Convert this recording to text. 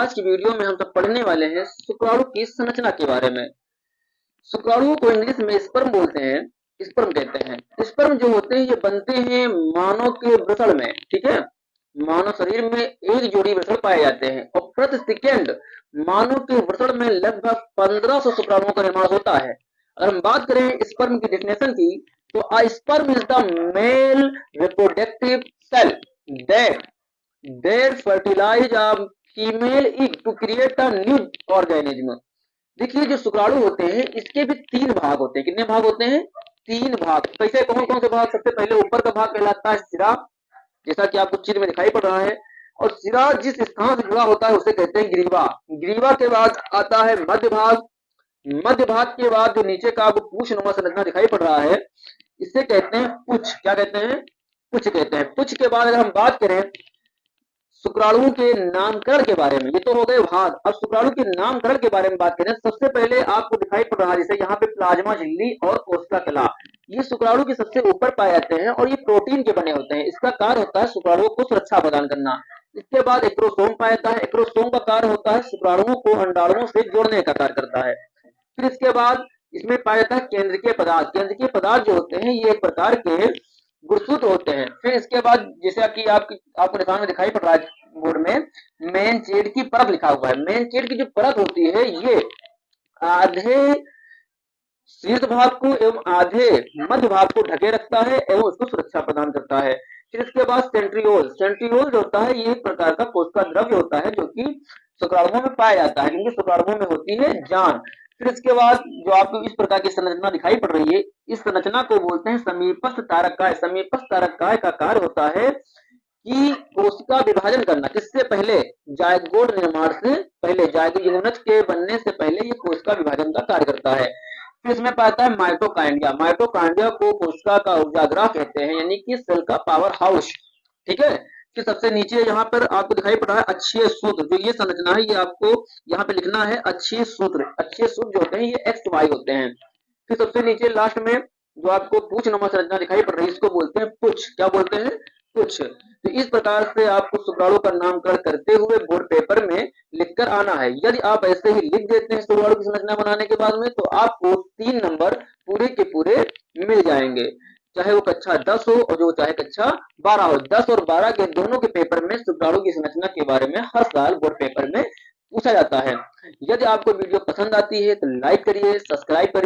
आज की वीडियो में हम सब पढ़ने वाले हैं शुक्राणु की संरचना के बारे में। शुक्राणुओं को इंग्लिश में स्पर्म बोलते हैं, स्पर्म कहते हैं। स्पर्म जो होते हैं ये बनते हैं मानव के वृषण में, ठीक है। मानव शरीर में एक जोड़ी वृषण पाए जाते हैं और प्रति सेकेंड मानव के वृषण में लगभग 1500 शुक्राणुओं का निर्माण होता है। अगर हम बात करें स्पर्म की डेफिनेशन की, तो a sperm is the male reproductive cell that fertilize a female egg to create a new organism। देखिए जो शुक्राणु होते हैं इसके भी तीन भाग होते हैं। कितने भाग होते हैं? तीन भाग। कैसे, कौन कौन से भाग? सबसे पहले ऊपर का भाग कहलाता है सिरा, जैसा कि आपको चित्र में दिखाई पड़ रहा है। और सिरा जिस स्थान से जुड़ा होता है उसे कहते हैं ग्रीवा। ग्रीवा के बाद आता है मध्य भाग। मध्य भाग के बाद जो नीचे का आपको पूछनुमा संरचना दिखाई पड़ रहा है इसे कहते हैं पुच्छ। क्या कहते हैं? पुच्छ कहते हैं। पुच्छ के बाद अगर हम बात करें शुक्राणुओं के नामकरण के बारे में, ये तो हो गए भाग। अब शुक्राणु के नामकरण के बारे में बात करें, सबसे पहले आपको दिखाई पड़ रहा है जैसे यहाँ पे प्लाज्मा झिल्ली और कोशिका कला, ये शुक्राणु के सबसे ऊपर पाए जाते हैं और ये प्रोटीन के बने होते हैं। इसका कार्य होता है शुक्राणुओं को सुरक्षा प्रदान करना। इसके बाद एक्रोसोम पाया जाता है। एक्रोसोम का कार्य होता है शुक्राणुओं को अंडाणुओं से जोड़ने का कार्य करता है। फिर इसके बाद इसमें पाया जाता है केंद्रीय पदार्थ। केंद्रीय पदार्थ जो होते हैं ये एक प्रकार के गुणसूत्र होते हैं। फिर इसके बाद जैसा कि आपको निशान में दिखाई पड़ रहा है बोर्ड में, मेन चेड की परत लिखा हुआ है। मेन चेड की जो परत होती है ये आधे शीर्ष भाग को एवं आधे मध्य भाग को ढके रखता है एवं उसको सुरक्षा प्रदान करता है। फिर इसके बाद सेंट्रियोल। सेंट्रियोल जो होता है ये एक प्रकार का कोशिका द्रव्य होता है जो कि शुक्राणुओं में पाया जाता है, क्योंकि शुक्राणुओं में होती है जान। फिर इसके बाद जो आपको इस प्रकार की संरचना दिखाई पड़ रही है, इस संरचना को बोलते हैं समीपस्थ तारककाय। समीपस्थ तारककाय का कार्य होता है कि कोशिका विभाजन करना। किससे पहले? जायगोट निर्माण से पहले, जायगोट के बनने से पहले ये कोशिका विभाजन का कार्य करता है। फिर इसमें पाता है माइटोकांड्रिया। माइटोकांड्रिया को कोशिका का ऊर्जागृह कहते हैं, यानी कि सेल का पावर हाउस, ठीक है। फिर सबसे नीचे यहाँ पर आपको दिखाई पड़ रहा है अक्षीय सूत्र। जो ये संरचना है ये आपको यहाँ पे लिखना है अक्षीय सूत्र। अक्षीय सूत्र जो होते हैं ये एक्स वाई होते हैं। फिर सबसे नीचे लास्ट में जो आपको पूछनुमा संरचना दिखाई पड़ रही है इसको बोलते हैं पुच्छ। क्या बोलते हैं? पुच्छ। तो इस प्रकार से आपको शुक्राणु का नामकरण करते हुए बोर्ड पेपर में लिखकर आना है। यदि आप ऐसे ही लिख देते हैं शुक्राणु की संरचना बनाने के बाद में, तो आपको 3 नंबर पूरे के पूरे मिल जाएंगे, चाहे वो कक्षा 10 हो और जो चाहे कक्षा 12 हो। 10 और 12 के दोनों के पेपर में शुक्राणु की संरचना के बारे में हर साल बोर्ड पेपर में पूछा जाता है। यदि आपको वीडियो पसंद आती है तो लाइक करिए, सब्सक्राइब करिए।